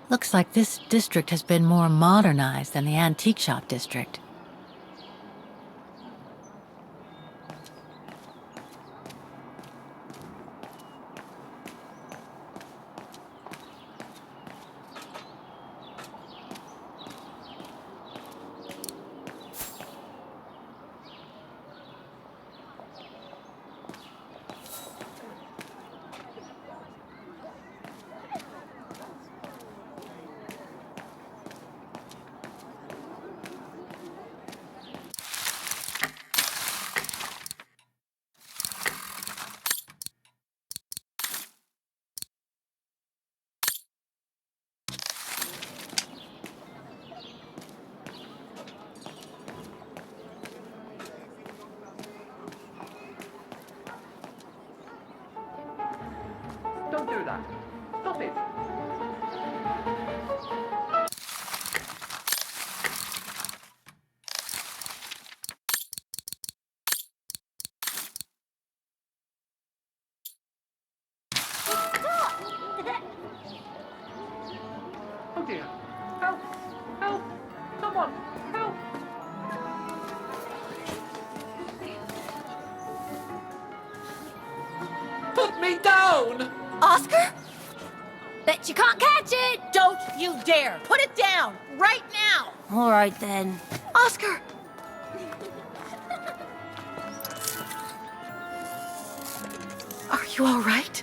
Looks like this district has been more modernized than the antique shop district. Don't do that. Stop it. Oh dear. Help! Help! Someone! Help! Put me down! Oscar? Bet you can't catch it! Don't you dare! Put it down! Right now! All right, then. Oscar! Are you all right?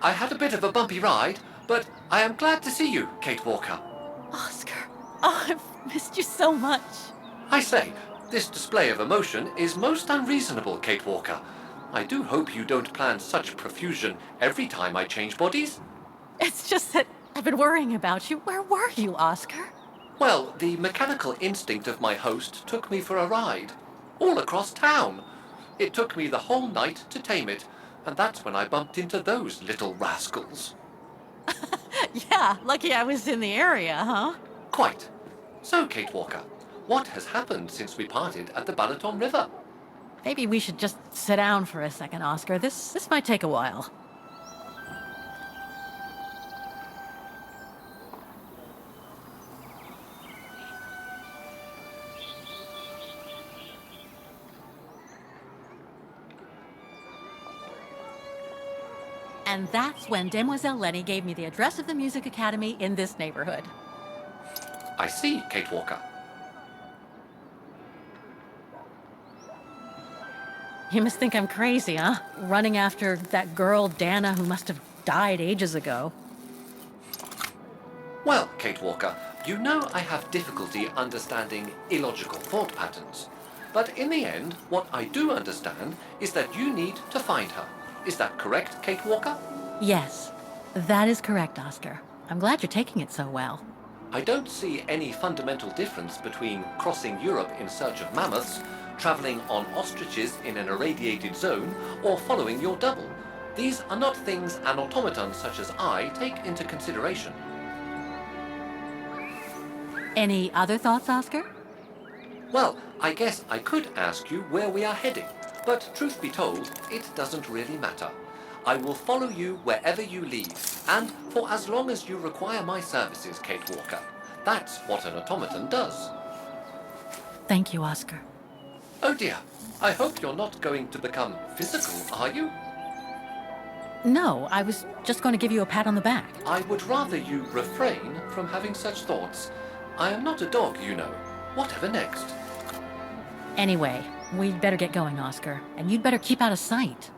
I had a bit of a bumpy ride, but I am glad to see you, Kate Walker. Oscar, oh, I've missed you so much. I say, this display of emotion is most unreasonable, Kate Walker. I do hope you don't plan such profusion every time I change bodies. It's just that I've been worrying about you. Where were you, Oscar? Well, the mechanical instinct of my host took me for a ride, all across town. It took me the whole night to tame it, and that's when I bumped into those little rascals. Yeah, lucky I was in the area, huh? Quite. So, Kate Walker, what has happened since we parted at the Balaton River? Maybe we should just sit down for a second, Oscar. This might take a while. And that's when Demoiselle Lenny gave me the address of the music academy in this neighborhood. I see, Kate Walker. You must think I'm crazy, huh? Running after that girl, Dana, who must have died ages ago. Well, Kate Walker, you know I have difficulty understanding illogical thought patterns. But in the end, what I do understand is that you need to find her. Is that correct, Kate Walker? Yes, that is correct, Oscar. I'm glad you're taking it so well. I don't see any fundamental difference between crossing Europe in search of mammoths, traveling on ostriches in an irradiated zone, or following your double. These are not things an automaton such as I take into consideration. Any other thoughts, Oscar? Well, I guess I could ask you where we are heading, but truth be told, it doesn't really matter. I will follow you wherever you lead, and for as long as you require my services, Kate Walker. That's what an automaton does. Thank you, Oscar. Oh dear, I hope you're not going to become physical, are you? No, I was just going to give you a pat on the back. I would rather you refrain from having such thoughts. I am not a dog, you know. Whatever next? Anyway, we'd better get going, Oscar, and you'd better keep out of sight.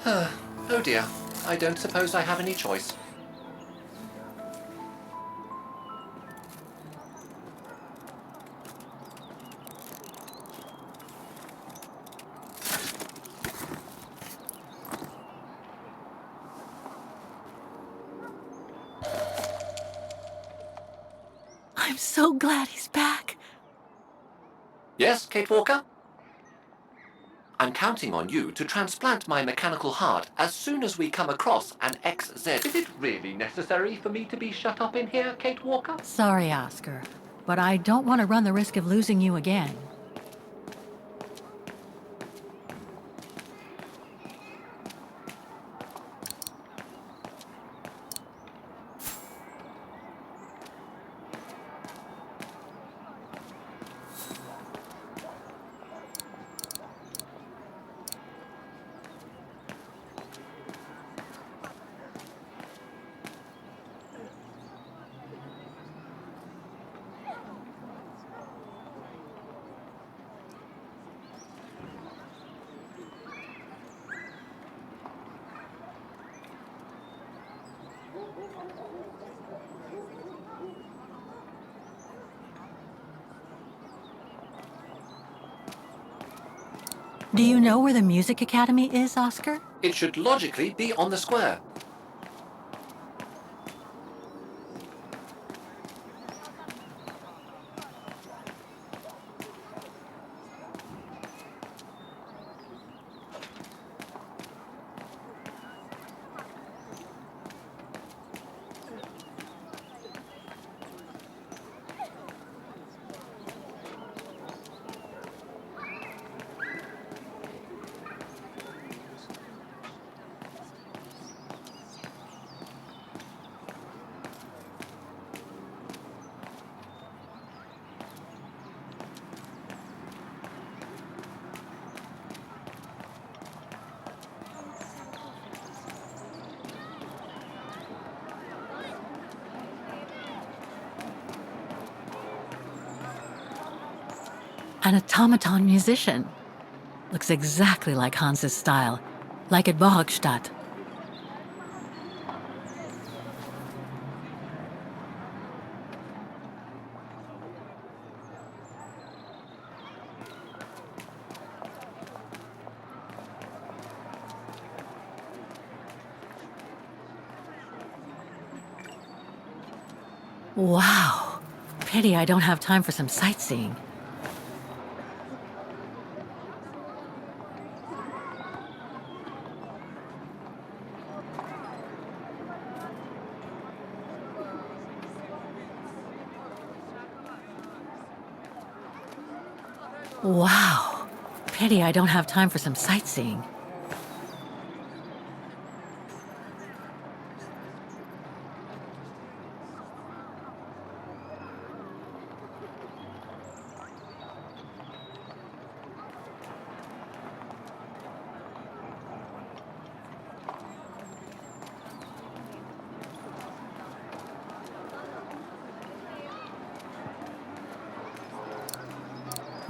Oh dear, I don't suppose I have any choice. I'm so glad he's back. Yes, Kate Walker? I'm counting on you to transplant my mechanical heart as soon as we come across an XZ. Is it really necessary for me to be shut up in here, Kate Walker? Sorry, Oscar, but I don't want to run the risk of losing you again. Do you know where the Music Academy is, Oscar? It should logically be on the square. An automaton musician. Looks exactly like Hans's style, like at Bohogstadt. Wow. Pity I don't have time for some sightseeing. Wow. Pity I don't have time for some sightseeing.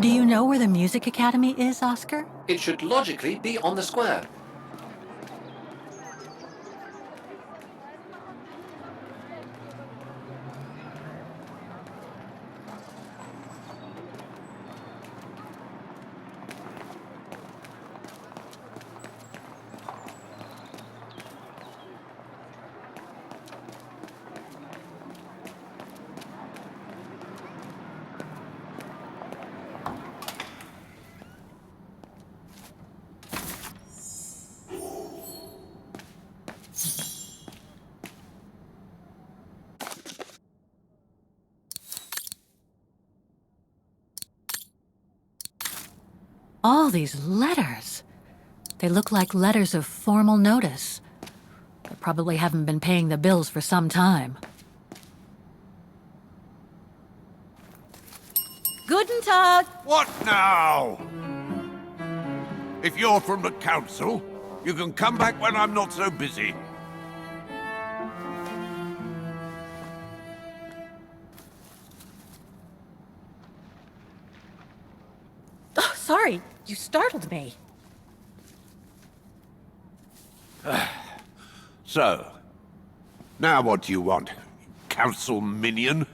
Do you know where the Music Academy is, Oscar? It should logically be on the square. All these letters. They look like letters of formal notice. They probably haven't been paying the bills for some time. Guten Tag. What now? If you're from the council, you can come back when I'm not so busy. Oh, sorry. You startled me. So, now what do you want? Council minion?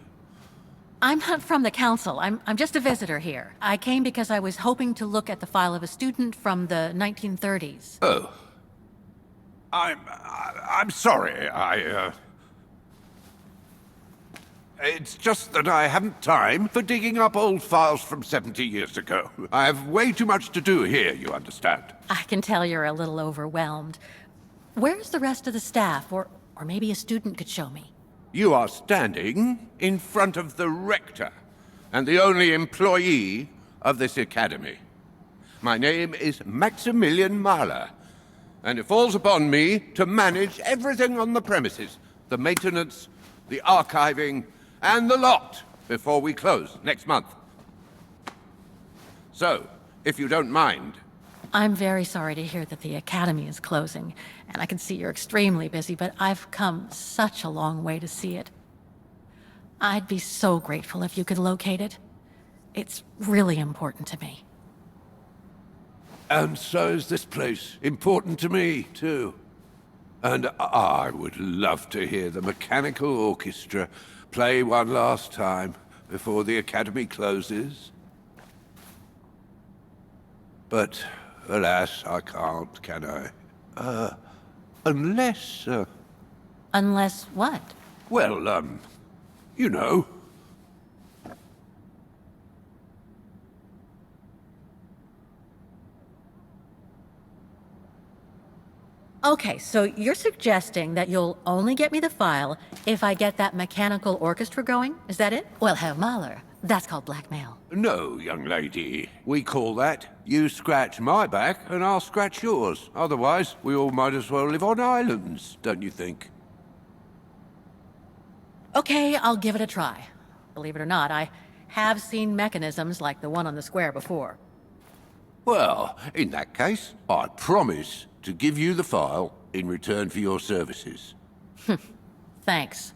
I'm not from the council. I'm just a visitor here. I came because I was hoping to look at the file of a student from the 1930s. Oh. I'm sorry, It's just that I haven't time for digging up old files from 70 years ago. I have way too much to do here, you understand. I can tell you're a little overwhelmed. Where's the rest of the staff? Or maybe a student could show me. You are standing in front of the rector and the only employee of this academy. My name is Maximilian Mahler, and it falls upon me to manage everything on the premises. The maintenance, the archiving, and the lot before we close next month. So, if you don't mind... I'm very sorry to hear that the academy is closing, and I can see you're extremely busy, but I've come such a long way to see it. I'd be so grateful if you could locate it. It's really important to me. And so is this place important to me, too. And I would love to hear the mechanical orchestra play one last time before the academy closes. But, alas, I can't, can I? Unless, Unless what? well, you know. Okay, so you're suggesting that you'll only get me the file if I get that mechanical orchestra going? Is that it? Well, Herr Mahler, that's called blackmail. No, young lady. We call that, you scratch my back and I'll scratch yours. Otherwise, we all might as well live on islands, don't you think? Okay, I'll give it a try. Believe it or not, I have seen mechanisms like the one on the square before. Well, in that case, I promise to give you the file in return for your services. Thanks.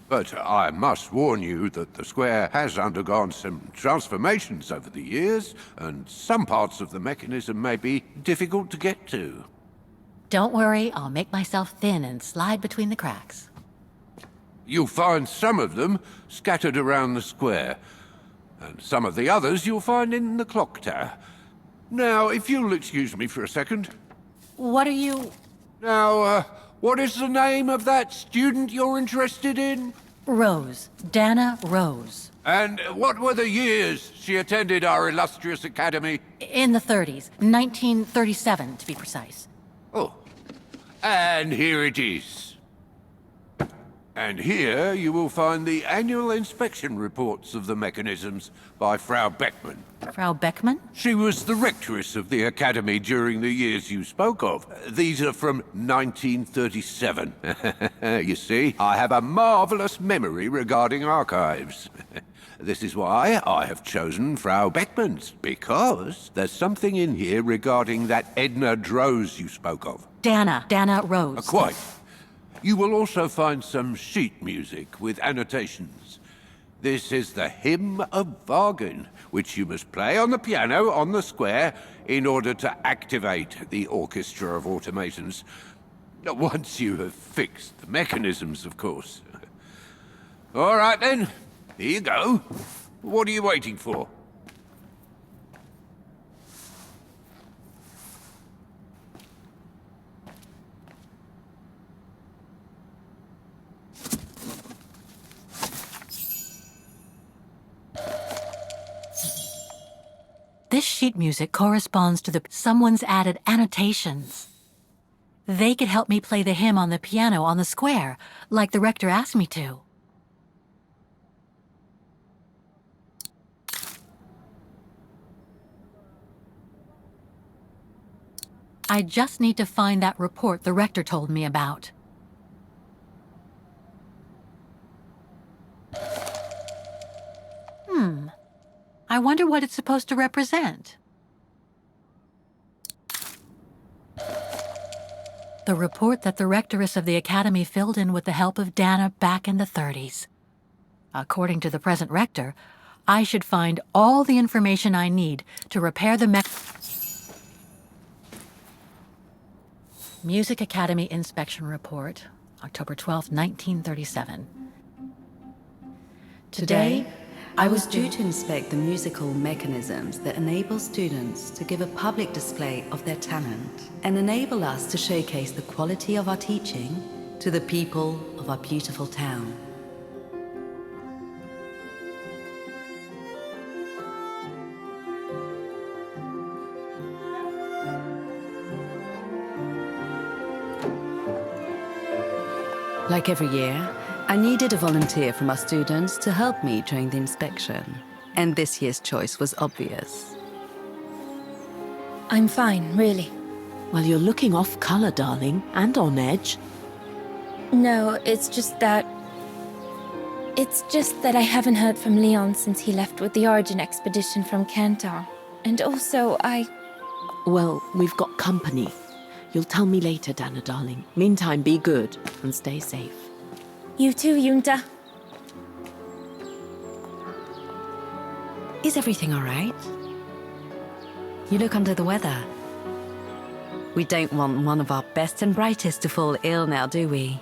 But I must warn you that the square has undergone some transformations over the years, and some parts of the mechanism may be difficult to get to. Don't worry, I'll make myself thin and slide between the cracks. You'll find some of them scattered around the square, and some of the others you'll find in the clock tower. Now, if you'll excuse me for a second. What are you... Now, what is the name of that student you're interested in? Rose. Dana Rose. And what were the years she attended our illustrious academy? In the 30s. 1937, to be precise. Oh, and here it is. And here you will find the annual inspection reports of the mechanisms by Frau Beckmann. Frau Beckmann? She was the rectoress of the academy during the years you spoke of. These are from 1937. You see, I have a marvelous memory regarding archives. This is why I have chosen Frau Beckmann's, because there's something in here regarding that Edna Droz you spoke of. Dana Rose. Quite. You will also find some sheet music with annotations. This is the Hymn of Bargain, which you must play on the piano on the square in order to activate the Orchestra of Automations. Once you have fixed the mechanisms, of course. All right then, here you go. What are you waiting for? This sheet music corresponds to someone's added annotations. They could help me play the hymn on the piano on the square, like the rector asked me to. I just need to find that report the rector told me about. I wonder what it's supposed to represent. The report that the rectoress of the academy filled in with the help of Dana back in the 30s. According to the present rector, I should find all the information I need to repair the Music Academy Inspection Report, October 12, 1937. Today, I was due to inspect the musical mechanisms that enable students to give a public display of their talent and enable us to showcase the quality of our teaching to the people of our beautiful town. Like every year, I needed a volunteer from our students to help me during the inspection, and this year's choice was obvious. I'm fine, really. Well, you're looking off color, darling, and on edge. No, it's just that I haven't heard from Leon since he left with the Origin expedition from Kantar. And also, Well, we've got company. You'll tell me later, Dana, darling. Meantime, be good and stay safe. You too, Yunta. Is everything all right? You look under the weather. We don't want one of our best and brightest to fall ill now, do we?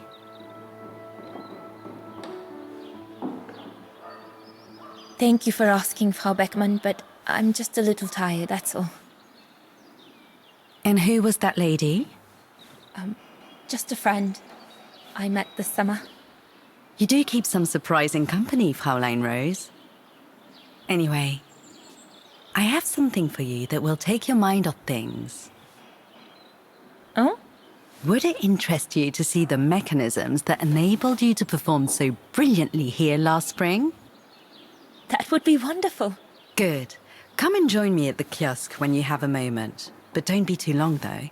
Thank you for asking, Frau Beckmann, but I'm just a little tired, that's all. And who was that lady? Just a friend I met this summer. You do keep some surprising company, Fraulein Rose. Anyway, I have something for you that will take your mind off things. Oh? Would it interest you to see the mechanisms that enabled you to perform so brilliantly here last spring? That would be wonderful. Good. Come and join me at the kiosk when you have a moment. But don't be too long, though.